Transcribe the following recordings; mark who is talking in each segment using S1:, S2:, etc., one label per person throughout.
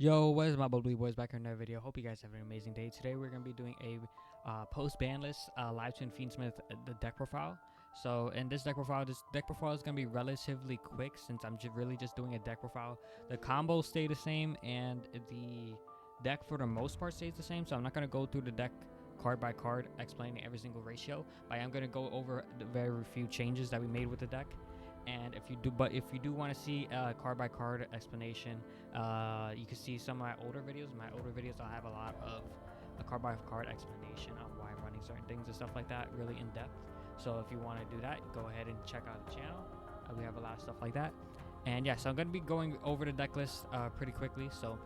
S1: Yo, what is my bubbly boys back here in another video? Hope you guys have an amazing day. Today we're going to be doing a post ban list live to Fiendsmith the deck profile. So in this deck profile is going to be relatively quick since I'm really just doing a deck profile. The combos stay the same and the deck for the most part stays the same. So I'm not going to go through the deck card by card explaining every single ratio, but I am going to go over the very few changes that we made with the deck. And if you do want to see a card by card explanation, you can see some of my older videos. My older videos, I'll have a lot of a card by card explanation on why I'm running certain things and stuff like that, really in depth. So if you want to do that, go ahead and check out the channel. We have a lot of stuff like that. And yeah, so I'm going to be going over the deck list pretty quickly, so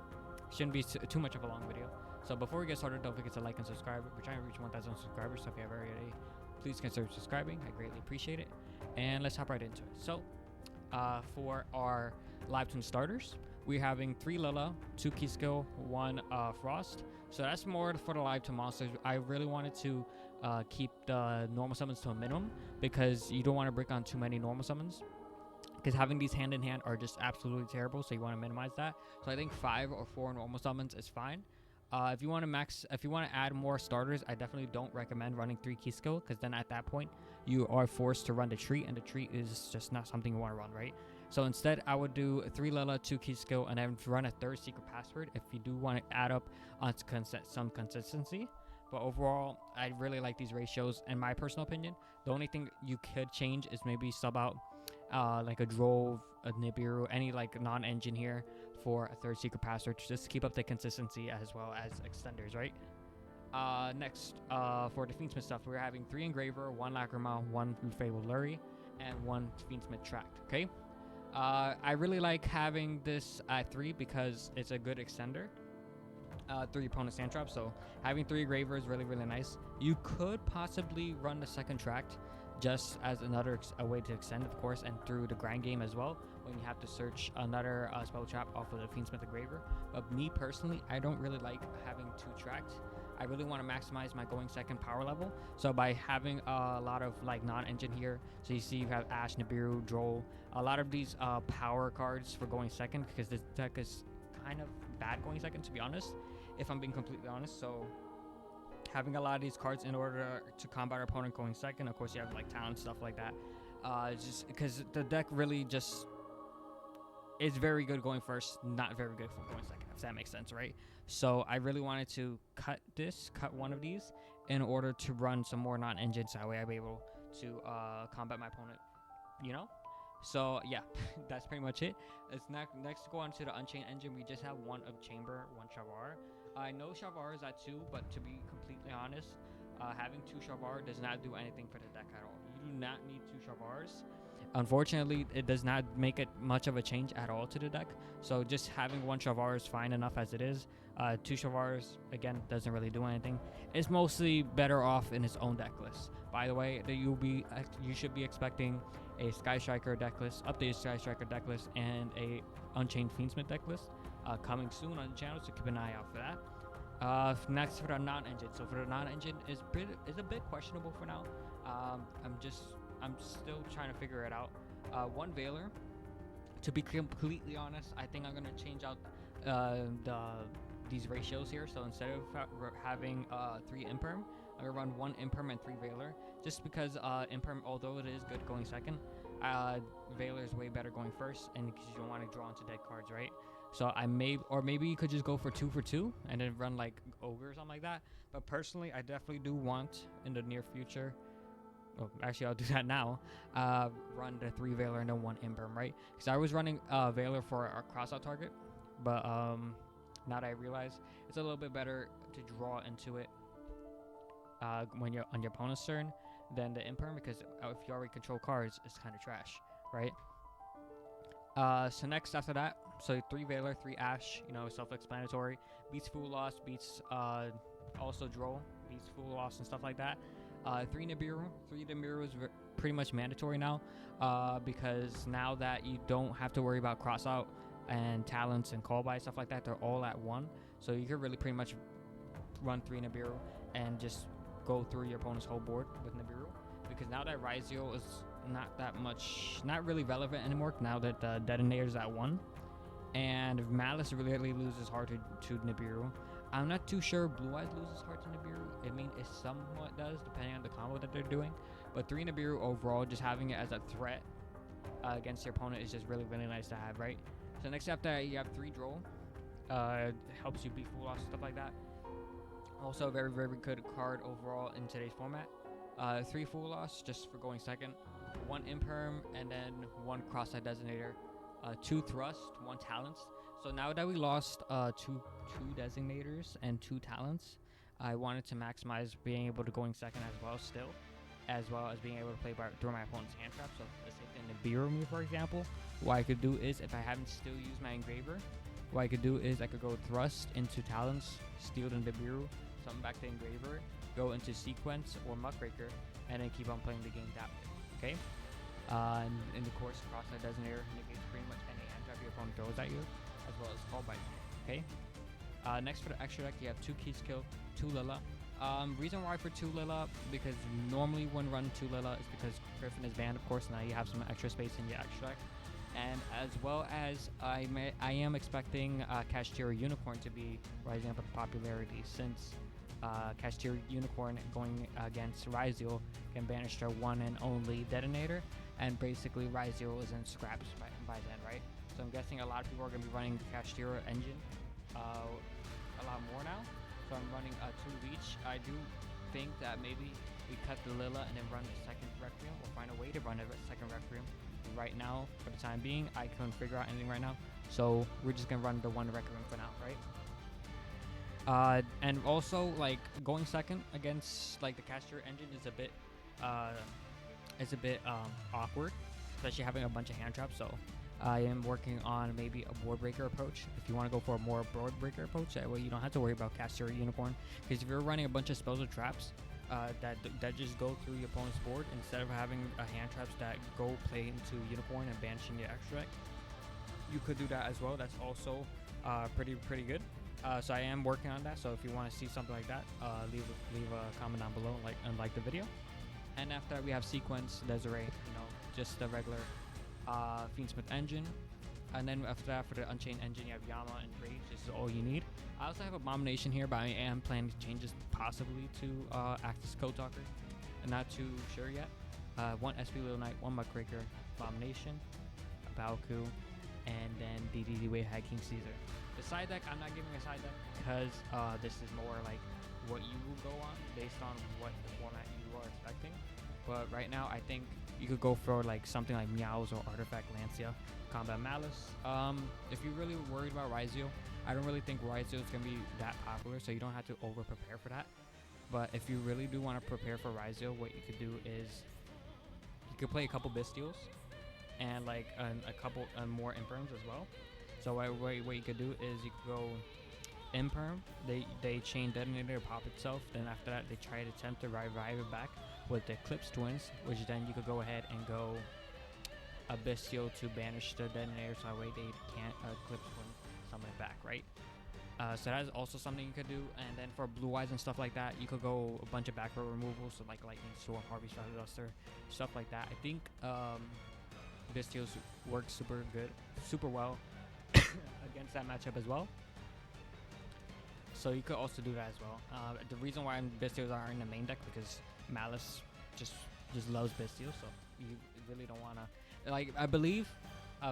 S1: shouldn't be too much of a long video. So before we get started, don't forget to like and subscribe. We're trying to reach 1,000 subscribers, so if you have already, please consider subscribing. I greatly appreciate it. And let's hop right into it. So for our live twin starters, we're having 3 Lila, 2 key skill, 1 Frost. So that's more for the live twin monsters. I really wanted to keep the normal summons to a minimum because you don't want to break on too many normal summons, because having these hand in hand are just absolutely terrible, so you want to minimize that. So I think 5 or 4 normal summons is fine. If you want to add more starters, I definitely don't recommend running 3 key skill, because then at that point you are forced to run the treat, and the treat is just not something you want to run, right? So instead, I would do 3 Lila, 2 key skill, and then run a 3rd secret password if you do want to add up on some consistency. But overall, I really like these ratios. In my personal opinion, the only thing you could change is maybe sub out like a Drove, a Nibiru, any like non-engine here for a 3rd secret password to just keep up the consistency as well as extenders, right? Next, for the Fiendsmith stuff, we're having 3 Engraver, 1 Lacrima, 1 Fabled Lurry, and 1 Fiendsmith Tract, okay? I really like having this at 3 because it's a good extender through your opponent's sand trap, so having 3 Engraver is really, really nice. You could possibly run the 2nd Tract just as a way to extend, of course, and through the grind game as well, when you have to search another spell trap off of the Fiendsmith Engraver. But me personally, I don't really like having 2 tracks. I really want to maximize my going second power level. So by having a lot of like non-engine here, so you see you have Ash, Nibiru, Droll, a lot of these power cards for going second, because this deck is kind of bad going second, to be honest, if I'm being completely honest. So having a lot of these cards in order to combat our opponent going second. Of course, you have like talent, stuff like that. Just because the deck really just is very good going first, not very good for going second, if that makes sense, right? So I really wanted to cut one of these in order to run some more non-engines. That way I'll be able to combat my opponent, you know? So yeah, that's pretty much it. Let's next go on to the Unchained engine. We just have 1 of Chamber, 1 Shavar. I know Shavar is at 2, but to be completely honest, having 2 Shavar does not do anything for the deck at all. You do not need 2 Shavars. Unfortunately, it does not make it much of a change at all to the deck. So just having 1 Shavar is fine enough as it is. 2 Shavars, again, doesn't really do anything. It's mostly better off in its own deck list. By the way, you should be expecting a Sky Striker deck list, updated Sky Striker deck list, and a Unchained Fiendsmith deck list coming soon on the channel, so keep an eye out for that. Next, for the non-engine. So for the non-engine, is a bit questionable for now. I'm still trying to figure it out. 1 Veiler. To be completely honest, I think I'm gonna change out these ratios here. So instead of having 3 Imperm, I'm gonna run 1 Imperm and 3 Veiler, just because Imperm, although it is good going second, Veiler is way better going first, and because you don't want to draw into dead cards, right? So maybe you could just go for 2 for 2 and then run like Ogre or something like that. But personally, I definitely do want in the near future, well, actually I'll do that now, run the 3 Veiler and then 1 Imperm, right? Because I was running Veiler for our crossout target, but now that I realize it's a little bit better to draw into it when you're on your opponent's turn than the Imperm, because if you already control cards, it's kind of trash, right? So next after that, so 3 Veiler, 3 Ash, you know, self-explanatory. Beats Fool Loss, beats also Droll, beats Fool Loss and stuff like that. 3 Nibiru. 3 Nibiru is pretty much mandatory now, because now that you don't have to worry about crossout and talents and call by stuff like that, they're all at 1. So you could really pretty much run 3 Nibiru and just go through your opponent's whole board with Nibiru, because now that Raizio is not really relevant anymore now that the detonator's at 1. And And if Malice really loses hard to Nibiru, I'm not too sure Blue Eyes loses hard to Nibiru. I mean, it somewhat does, depending on the combo that they're doing. But 3 Nibiru overall, just having it as a threat against your opponent is just really nice to have, right? So next after that, you have 3 Droll. Helps you beat full loss, stuff like that. Also a very good card overall in today's format. 3 full loss just for going second, 1 imperm, and then 1 cross-side designator, 2 thrust, 1 talents. So now that we lost two designators and 2 talents, I wanted to maximize being able to going second as well as being able to play through my opponent's hand trap. So let's say in the Nibiru move, for example, what I could do is, if I haven't still used my engraver, what I could do is I could go thrust into talents, steal the Nibiru, summon back the engraver, go into sequence or muckraker, and then keep on playing the game that way. Okay. And in the course, cross-side designator negates pretty much any hand trap your opponent throws at you, as well as call bite. Okay. Next for the extra deck, you have 2 key skill, 2 Lila. Reason why for 2 Lila, because normally when run 2 Lila is because Gryphon is banned, of course. Now you have some extra space in your extra deck, and as well as I am expecting Cashier Unicorn to be rising up in popularity, since Cashier Unicorn going against Ryzeal can banish their one and only detonator, and basically Ryzeal is in scraps by then, right? So I'm guessing a lot of people are going to be running the Cashier engine a lot more now. So I'm running 2 Leech. I do think that maybe we cut the Lila and then run the second Requiem, or find a way to run a second Requiem. Right now, for the time being, I couldn't figure out anything right now, so we're just gonna run the 1 Requiem for now, right? And also, like, going second against like the Cashier engine is a bit awkward, especially having a bunch of hand traps. So I am working on maybe a board breaker approach. If you want to go for a more board breaker approach, that way you don't have to worry about Cashier Unicorn. Because if you're running a bunch of spells or traps that just go through your opponent's board, instead of having a hand traps that go play into Unicorn and banishing your extra deck, you could do that as well. That's also pretty good. So I am working on that. So if you want to see something like that, leave a comment down below, and like the video. And after that, we have Sequence, Desiree, just the regular Fiendsmith engine. And then after that, for the Unchained engine, you have Yama and Rage. This is all you need. I also have Abomination here, but I am planning to change this possibly to Actus Code Talker. I'm not too sure yet. 1 SP Little Knight, 1 Muckraker, Abomination, Baoku, and then DDD Wave High King Caesar. The side deck, I'm not giving a side deck because this is more like what you will go on based on what format you are expecting. But right now, I think you could go for like something like Meows or Artifact Lancia, Combat Malice. If you're really worried about Ryzeal, I don't really think Ryzeal is going to be that popular, so you don't have to over prepare for that. But if you really do want to prepare for Ryzeal, what you could do is you could play a couple Bystials and like a couple more Imperms as well. So what you could do is you could go Imperm, they chain detonator pop itself, then after that they try to attempt to revive it back with the Eclipse Twins, which then you could go ahead and go a Bystial to banish the detonator, so that way they can't Eclipse Twin summon it back, right? So that is also something you could do. And then for Blue Eyes and stuff like that, you could go a bunch of back row removals, so like Lightning Storm, Harvey Shadow Duster, stuff like that. I think Bystials work super well against that matchup as well. So you could also do that as well. The reason why Bystials are in the main deck, because Malice just loves Bystials, so you really don't want to, like, I believe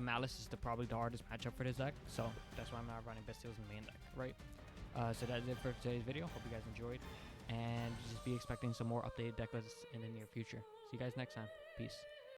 S1: Malice is probably the hardest matchup for this deck, so that's why I'm not running Bystials in the main deck, right? So that's it for today's video. Hope you guys enjoyed, and just be expecting some more updated deck lists in the near future. See you guys next time. Peace.